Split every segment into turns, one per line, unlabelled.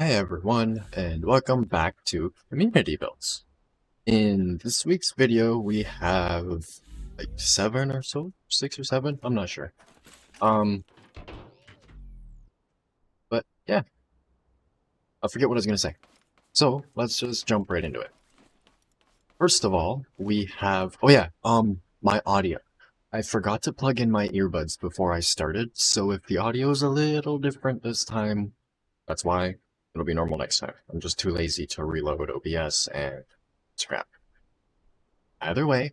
Hey everyone, and welcome back to Community Builds. In this week's video, we have like 7 or so, 6 or 7, I'm not sure. But yeah, I forget what I was gonna say. So let's just jump right into it. First of all, we have, my audio. I forgot to plug in my earbuds before I started, so if the audio is a little different this time, that's why. It'll be normal next time. I'm just too lazy to reload OBS and scrap. Either way,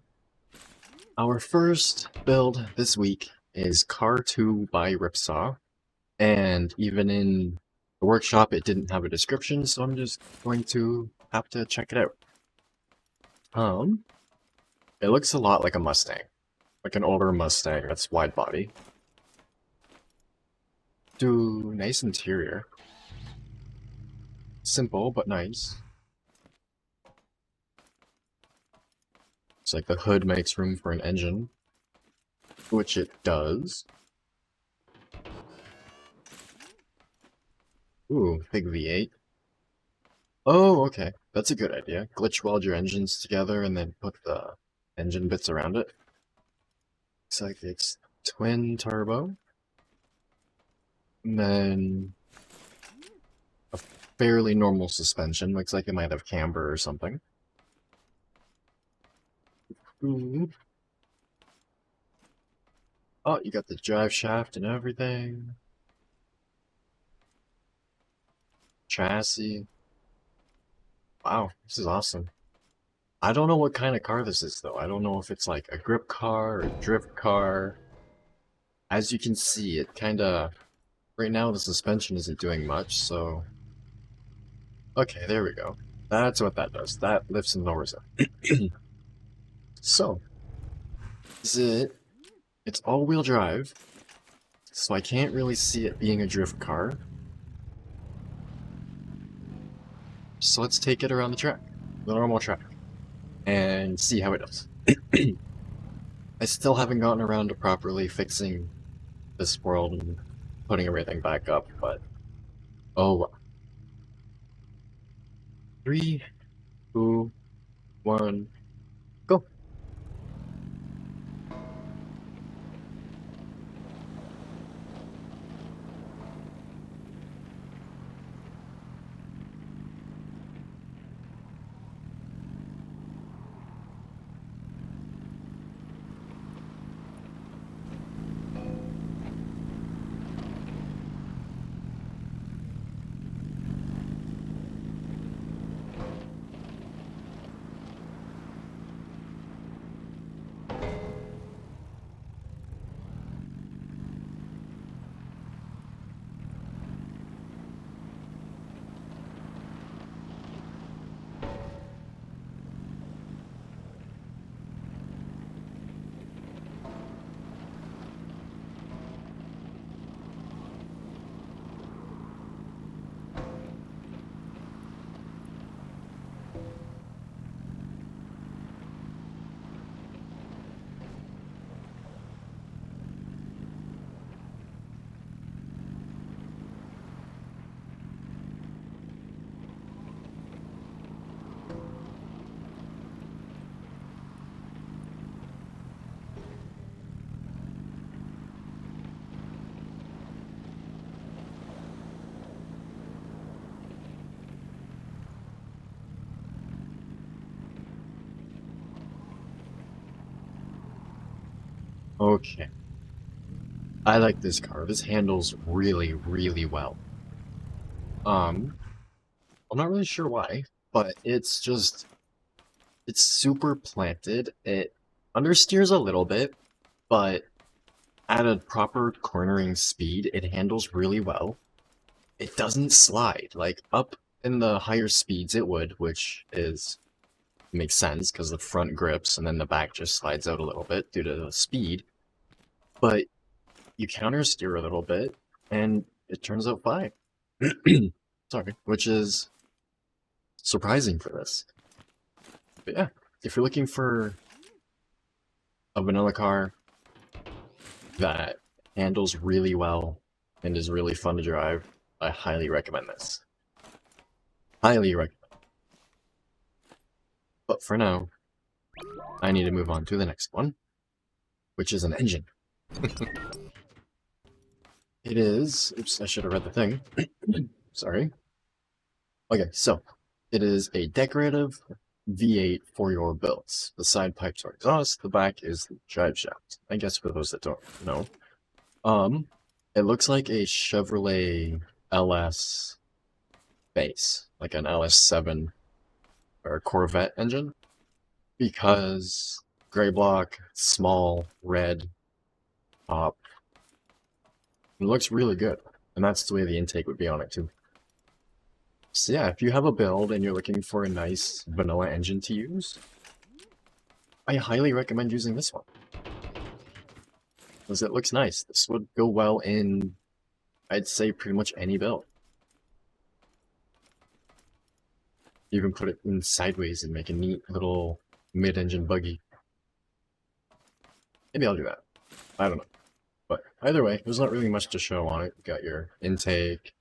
our first build this week is Car 2 by Ripsaw, and even in the workshop it didn't have a description, so I'm just going to have to check it out. It looks a lot like a Mustang, like an older Mustang that's wide body. Nice interior. Simple, but nice. It's like the hood makes room for an engine, which it does. Ooh, big V8. Oh, okay. That's a good idea. Glitch weld your engines together and then put the engine bits around it. Looks like it's twin turbo. And then a fairly normal suspension. Looks like it might have camber or something. Ooh. Oh, you got the drive shaft and everything. Chassis. Wow, this is awesome. I don't know what kind of car this is, though. I don't know if it's like a grip car or a drift car. As you can see, it kinda... Right now, the suspension isn't doing much, so... Okay, there we go. That's what that does. That lifts and lowers it. So, it's all-wheel drive, so I can't really see it being a drift car. So let's take it around the track, the normal track, and see how it does. I still haven't gotten around to properly fixing this world and putting everything back up, but oh well. 3, 2, 1, go! Okay. I like this car. This handles really, really well. I'm not really sure why, but it's super planted. It understeers a little bit, but at a proper cornering speed, it handles really well. It doesn't slide. Like, up in the higher speeds it would, which makes sense because the front grips and then the back just slides out a little bit due to the speed. But you countersteer a little bit, and it turns out fine. Sorry, which is surprising for this. But yeah, if you're looking for a vanilla car that handles really well and is really fun to drive, I highly recommend this. Highly recommend. But for now, I need to move on to the next one, which is an engine. It is... Oops, I should have read the thing. Sorry. Okay, so it is a decorative V8 for your builds. The side pipes are exhaust, the back is the drive shaft. I guess for those that don't know. It looks like a Chevrolet LS base, like an LS7 or Corvette engine, because gray block, small, red top. It looks really good, and that's the way the intake would be on it too. So yeah, if you have a build and you're looking for a nice vanilla engine to use, I highly recommend using this one. Because it looks nice. This would go well in, I'd say, pretty much any build. You can put it in sideways and make a neat little mid-engine buggy. Maybe I'll do that. I don't know. But either way, there's not really much to show on it. You got your intake,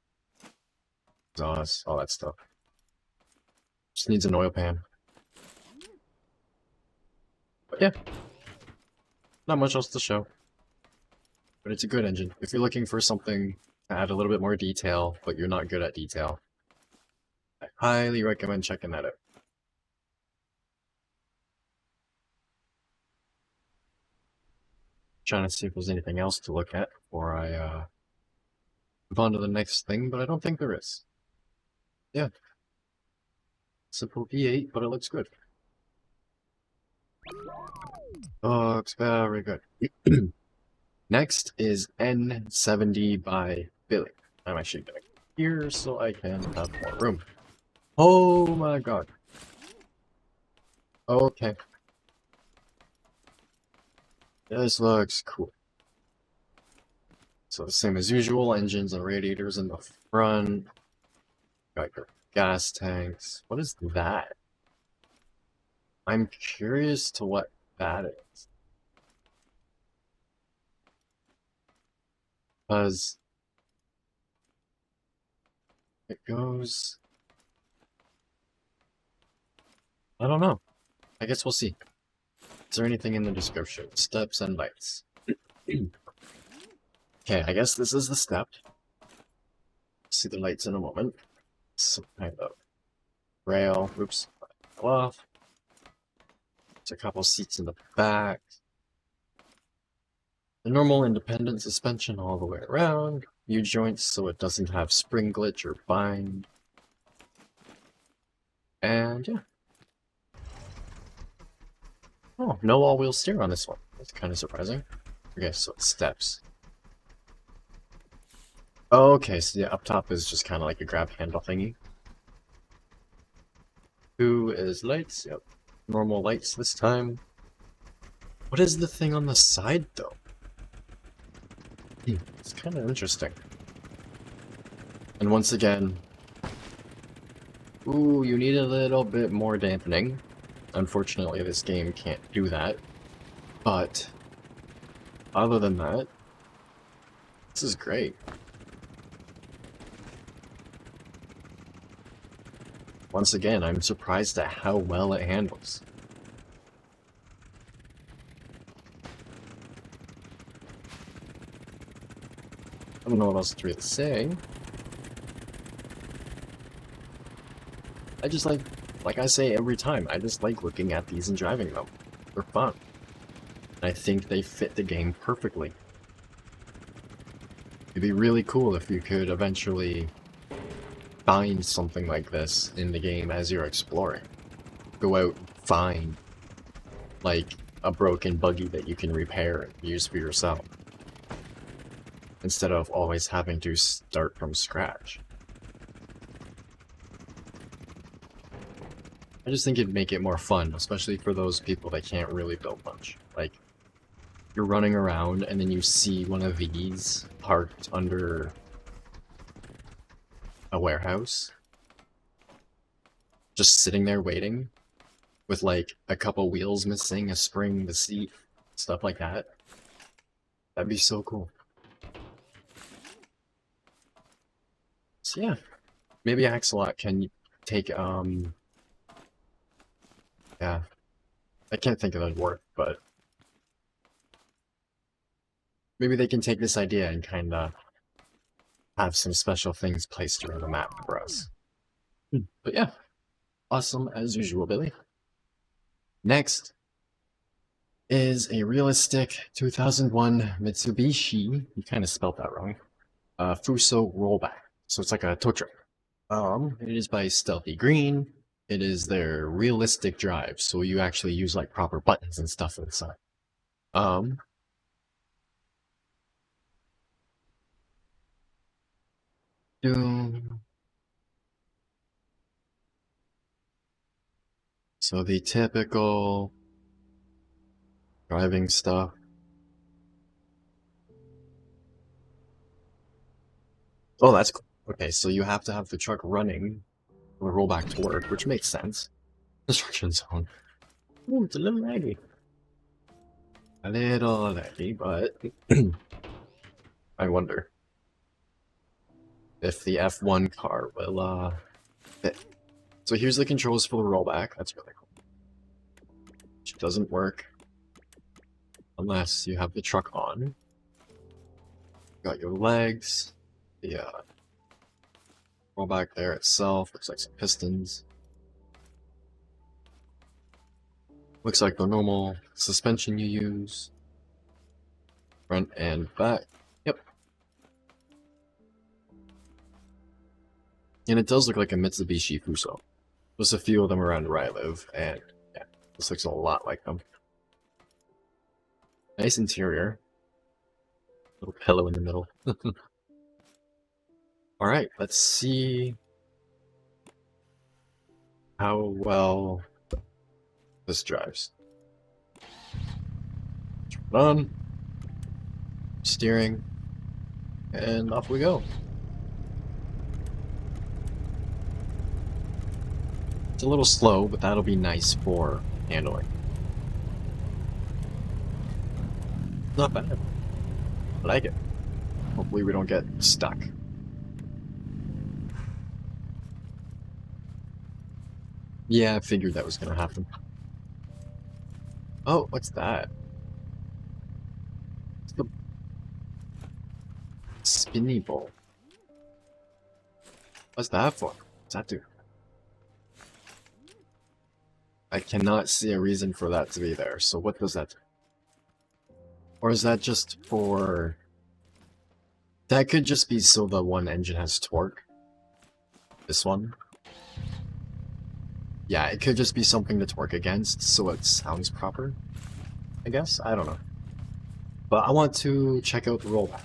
exhaust, all that stuff. Just needs an oil pan. But yeah, not much else to show. But it's a good engine. If you're looking for something to add a little bit more detail, but you're not good at detail, I highly recommend checking that out. Trying to see if there's anything else to look at before I move on to the next thing, but I don't think there is. Yeah. Simple V8, but it looks good. Looks very good. Next is N70 by Billy. I'm actually gonna go here so I can have more room. Oh my god. Okay. This looks cool. So the same as usual, engines and radiators in the front. Got your gas tanks. What is that? I'm curious to what that is. Because it goes... I don't know. I guess we'll see. Is there anything in the description? Steps and lights. Okay, I guess this is the step. See the lights in a moment. Some kind of rail. Oops. Fell off. There's a couple seats in the back. The normal independent suspension all the way around. U-joints so it doesn't have spring glitch or bind. And yeah. Oh, no all-wheel steer on this one. That's kind of surprising. Okay, so it's steps. Okay, so yeah, up top is just kind of like a grab handle thingy. 2 is lights, yep. Normal lights this time. What is the thing on the side, though? It's kind of interesting. And once again... Ooh, you need a little bit more dampening. Unfortunately, this game can't do that. But... other than that... this is great. Once again, I'm surprised at how well it handles. I don't know what else to really say. I just like I say every time, I just like looking at these and driving them. They're fun. And I think they fit the game perfectly. It'd be really cool if you could eventually find something like this in the game as you're exploring. Go out and find, like, a broken buggy that you can repair and use for yourself. Instead of always having to start from scratch. I just think it'd make it more fun, especially for those people that can't really build much. Like, you're running around and then you see one of these parked under a warehouse. Just sitting there waiting with like a couple wheels missing, a spring, the seat, stuff like that. That'd be so cool. So yeah, maybe Axolot can take yeah, I can't think of the word, but maybe they can take this idea and kind of have some special things placed around the map for us. But yeah, awesome as usual, Billy. Next is a realistic 2001 Mitsubishi, you kind of spelled that wrong, Fuso rollback. So it's like a tow truck. It is by Stealthy Green. It is their realistic drive, so you actually use like proper buttons and stuff inside. So the typical driving stuff. Oh, that's cool. Okay, so you have to have the truck running for the rollback to work, which makes sense. Construction zone. Ooh, it's a little laggy. A little laggy, but I wonder if the F1 car will fit. So here's the controls for the rollback. That's really cool. Which doesn't work unless you have the truck on. Got your legs, the rollback there itself, looks like some pistons. Looks like the normal suspension you use. Front and back. Yep. And it does look like a Mitsubishi Fuso. There's a few of them around where I live, and yeah, this looks a lot like them. Nice interior. Little pillow in the middle. Alright, let's see how well this drives. Turn it on. Steering. And off we go. It's a little slow, but that'll be nice for handling. Not bad. I like it. Hopefully we don't get stuck. Yeah, I figured that was gonna happen. Oh, what's that? It's the spinny ball. What's that for? What's that do? I cannot see a reason for that to be there, so what does that do? Or is that just for... That could just be so the one engine has torque. This one. Yeah, it could just be something to torque against, so it sounds proper. I guess? I don't know. But I want to check out the rollback.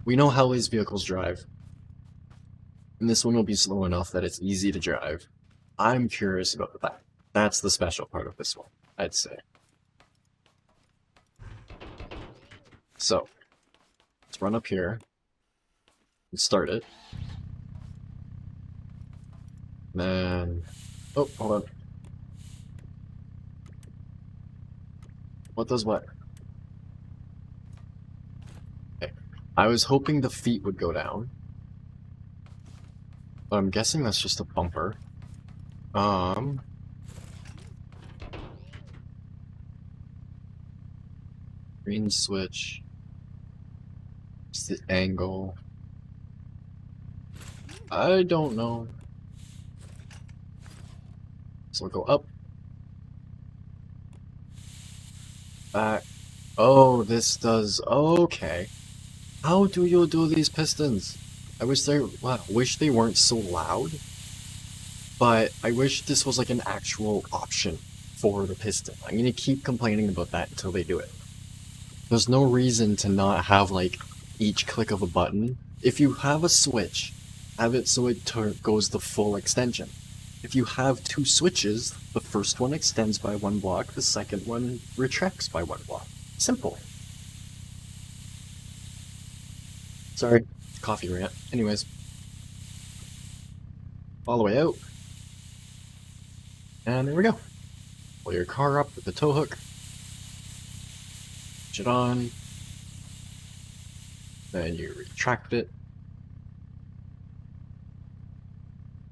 We know how these vehicles drive. And this one will be slow enough that it's easy to drive. I'm curious about the back. That's the special part of this one, I'd say. So, let's run up here and start it. Then, oh, hold on. What does what? Okay. I was hoping the feet would go down. But I'm guessing that's just a bumper. Green switch. It's the angle. I don't know. So we'll go up. Back. Oh, this does... Okay. How do you do these pistons? I wish they weren't so loud. But I wish this was like an actual option for the piston. I'm gonna keep complaining about that until they do it. There's no reason to not have like each click of a button. If you have a switch, have it so it goes the full extension. If you have two switches, the first one extends by one block, the second one retracts by one block. Simple. Sorry, coffee rant. Anyways. All the way out. And there we go. Pull your car up with the tow hook. Push it on. Then you retract it.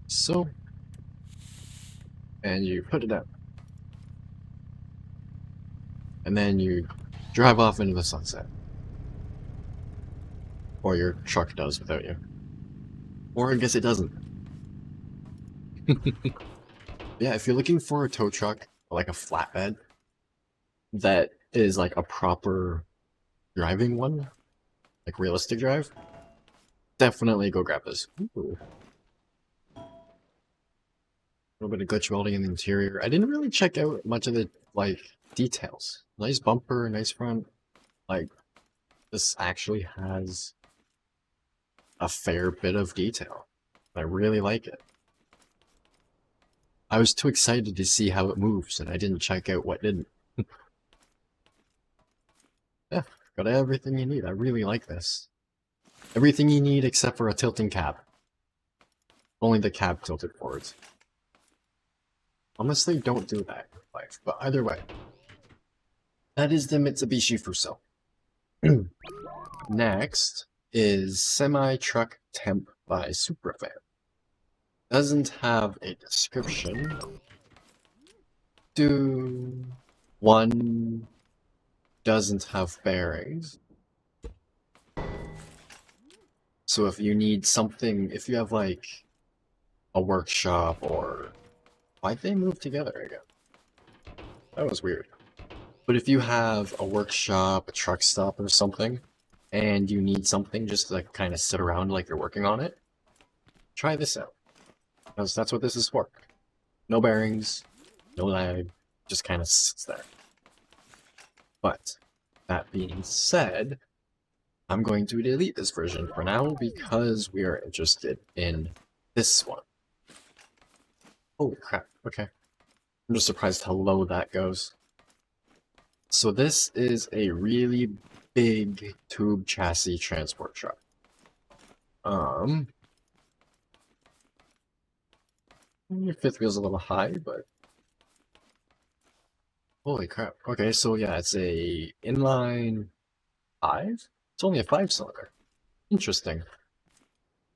So, and you put it down. And then you drive off into the sunset. Or your truck does without you. Or I guess it doesn't. Yeah, if you're looking for a tow truck, like a flatbed, that is like a proper driving one, like realistic drive, definitely go grab this. Ooh. A little bit of glitch welding in the interior. I didn't really check out much of the, like, details. Nice bumper, nice front. Like, this actually has a fair bit of detail. I really like it. I was too excited to see how it moves, and I didn't check out what didn't. Yeah, got everything you need. I really like this. Everything you need except for a tilting cab. Only the cab tilted forwards. Honestly, don't do that in life, but either way. That is the Mitsubishi Fuso. Next is Semi-Truck Temp by Superfan. Doesn't have a description. One doesn't have bearings. So if you need something, if you have like a workshop or... Why'd they move together again? That was weird. But if you have a workshop, a truck stop or something, and you need something just to like, kind of sit around like you're working on it, try this out. Because that's what this is for. No bearings, no lag, just kind of sits there. But, that being said, I'm going to delete this version for now because we are interested in this one. Holy crap, okay. I'm just surprised how low that goes. So this is a really big tube chassis transport truck. Your fifth wheel's a little high, but... Holy crap. Okay, so yeah, it's a inline 5? It's only a 5-cylinder. Interesting.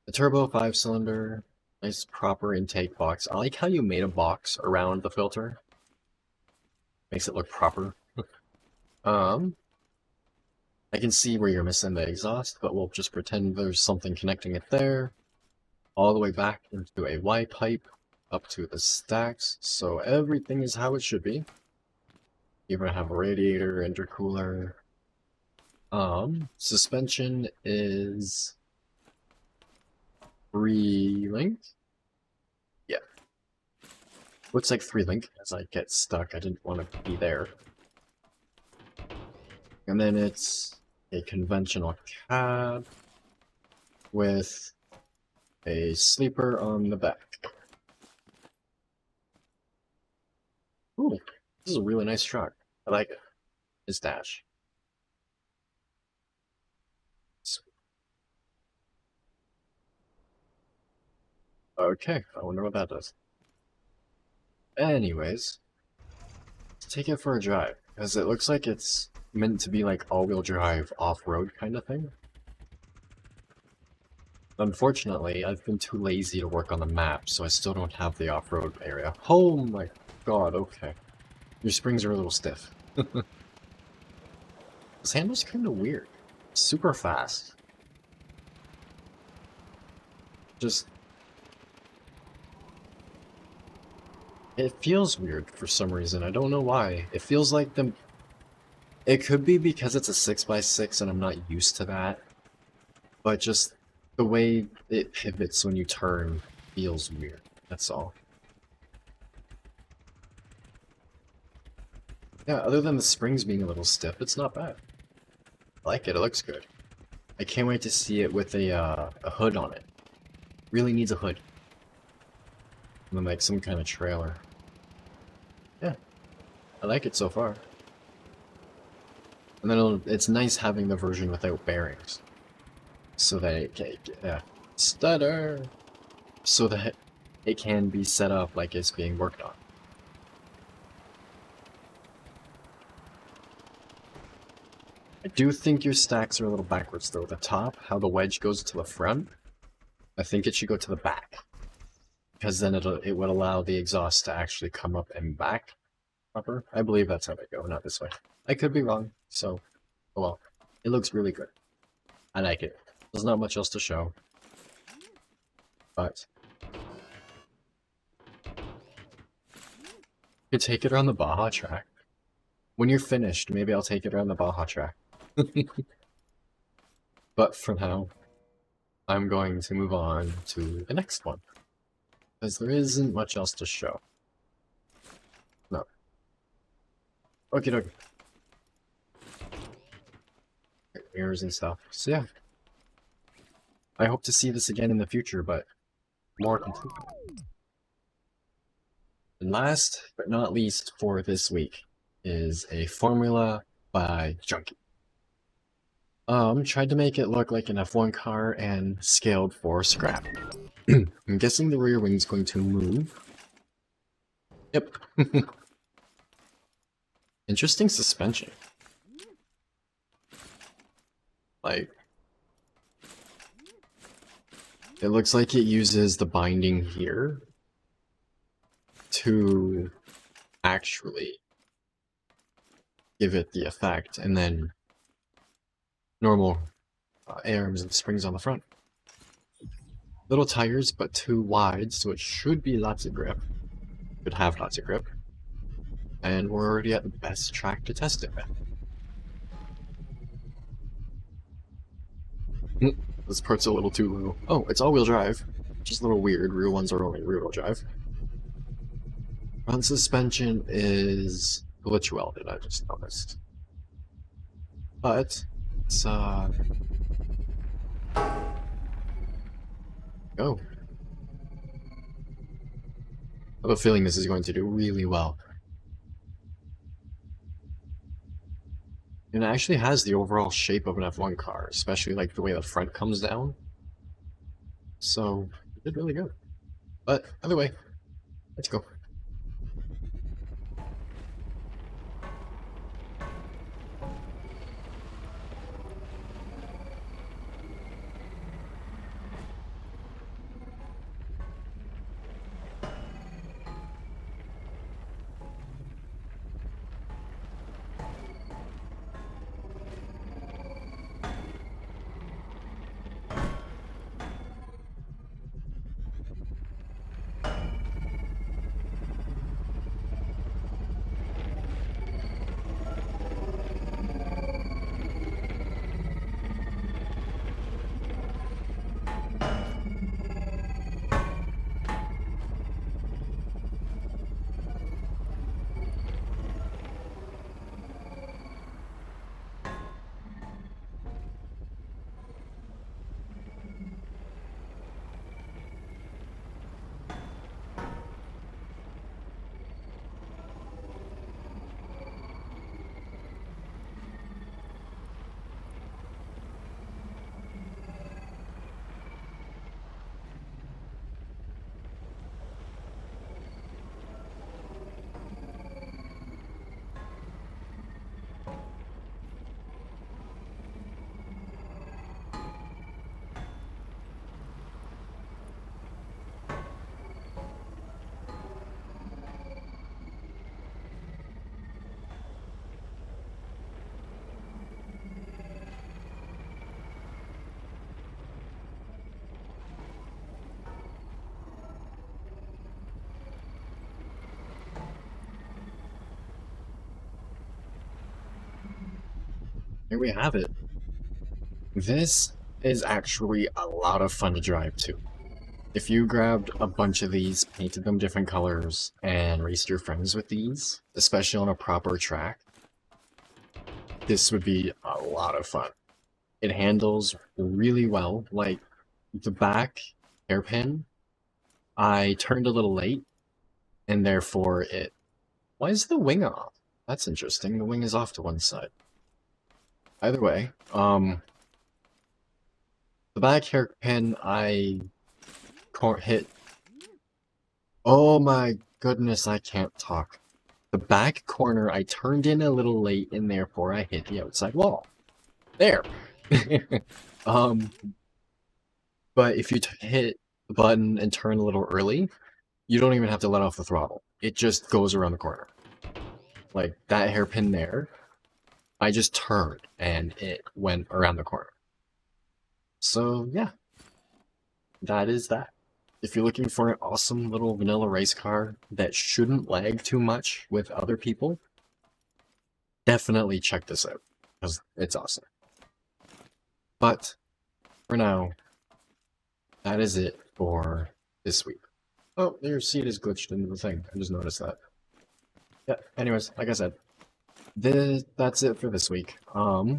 The turbo 5-cylinder, nice proper intake box. I like how you made a box around the filter. Makes it look proper. I can see where you're missing the exhaust, but we'll just pretend there's something connecting it there. All the way back into a Y pipe, up to the stacks, so everything is how it should be. You're gonna have a radiator, intercooler. Suspension is 3-link. Yeah. Looks like 3-link as I get stuck. I didn't want to be there. And then it's a conventional cab with a sleeper on the back. Ooh, this is a really nice truck. I like it. It's dash. Okay, I wonder what that does. Anyways, let's take it for a drive, because it looks like it's meant to be like all-wheel drive, off-road kind of thing. Unfortunately, I've been too lazy to work on the map, so I still don't have the off-road area. Oh my god, okay. Your springs are a little stiff. This handle's kind of weird. Super fast. Just... It feels weird for some reason. I don't know why. It feels like the... It could be because it's a 6x6 and I'm not used to that. But just the way it pivots when you turn feels weird. That's all. Yeah, other than the springs being a little stiff, it's not bad. I like it. It looks good. I can't wait to see it with a hood on it. Really needs a hood. And then like some kind of trailer. Yeah, I like it so far. And then it's nice having the version without bearings. So that it can, stutter! So that it can be set up like it's being worked on. I do think your stacks are a little backwards though. The top, how the wedge goes to the front, I think it should go to the back. because then it would allow the exhaust to actually come up and back proper. I believe that's how they go, not this way. I could be wrong, so, oh well. It looks really good. I like it. There's not much else to show, but you could take it around the Baja track. When you're finished, maybe I'll take it around the Baja track. But for now, I'm going to move on to the next one, because there isn't much else to show. No. Okie dokie. Mirrors and stuff. So yeah. I hope to see this again in the future, but more complete. And last but not least for this week is a formula by Junkie. Tried to make it look like an F1 car and scaled for scrap. I'm guessing the rear wing's going to move. Yep. Interesting suspension. Like, it looks like it uses the binding here to actually give it the effect, and then normal A-arms and springs on the front. Little tires, but too wide, so it should be lots of grip. Should have lots of grip. And we're already at the best track to test it with. This part's a little too low. Oh, it's all-wheel drive, which is a little weird. Rear ones are only rear-wheel drive. Front suspension is glitch welded, I just noticed. But it's go. I have a feeling this is going to do really well. And it actually has the overall shape of an F1 car, especially like the way the front comes down. So it did really good. But either way, let's go. Here we have it. This is actually a lot of fun to drive too. If you grabbed a bunch of these, painted them different colors, and raced your friends with these, especially on a proper track, this would be a lot of fun. It handles really well. Like, the back hairpin, I turned a little late, and therefore it... Why is the wing off? That's interesting. The wing is off to one side. Either way, the back hairpin I hit... Oh my goodness, I can't talk. The back corner I turned in a little late, and therefore I hit the outside wall. There! But if you hit the button and turn a little early, you don't even have to let off the throttle. It just goes around the corner. Like that hairpin there, I just turned and it went around the corner. So yeah, that is that. If you're looking for an awesome little vanilla race car that shouldn't lag too much with other people, definitely check this out, because it's awesome. But for now, that is it for this week. Oh, your seat is glitched into the thing. I just noticed that. Yeah, anyways, like I said, that's it for this week. Yeah.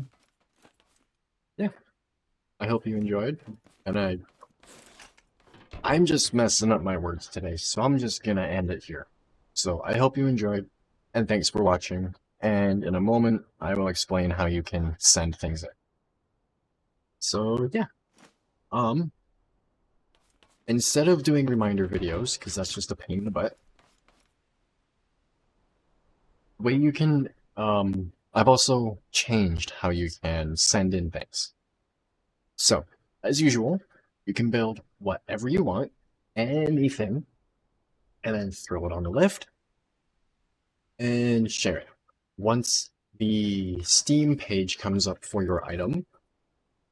I hope you enjoyed, and I'm just messing up my words today, so I'm just gonna end it here. So I hope you enjoyed, and thanks for watching, and in a moment, I will explain how you can send things in. So yeah, instead of doing reminder videos, because that's just a pain in the butt, the way you can, I've also changed how you can send in things. So, as usual, you can build whatever you want, anything, and then throw it on the lift and share it. Once the Steam page comes up for your item,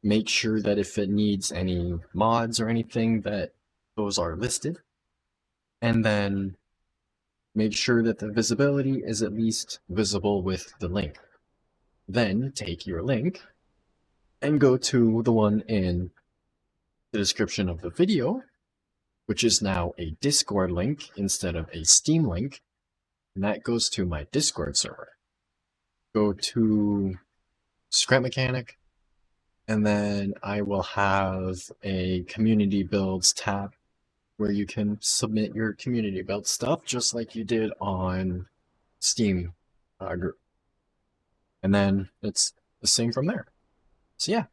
make sure that if it needs any mods or anything, that those are listed, and then make sure that the visibility is at least visible with the link. Then take your link and go to the one in the description of the video, which is now a Discord link instead of a Steam link, and that goes to my Discord server. Go to Scrap Mechanic, and then I will have a community builds tab where you can submit your community build stuff just like you did on Steam group. And then it's the same from there. So yeah,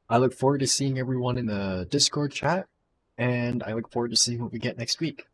I look forward to seeing everyone in the Discord chat, and I look forward to seeing what we get next week.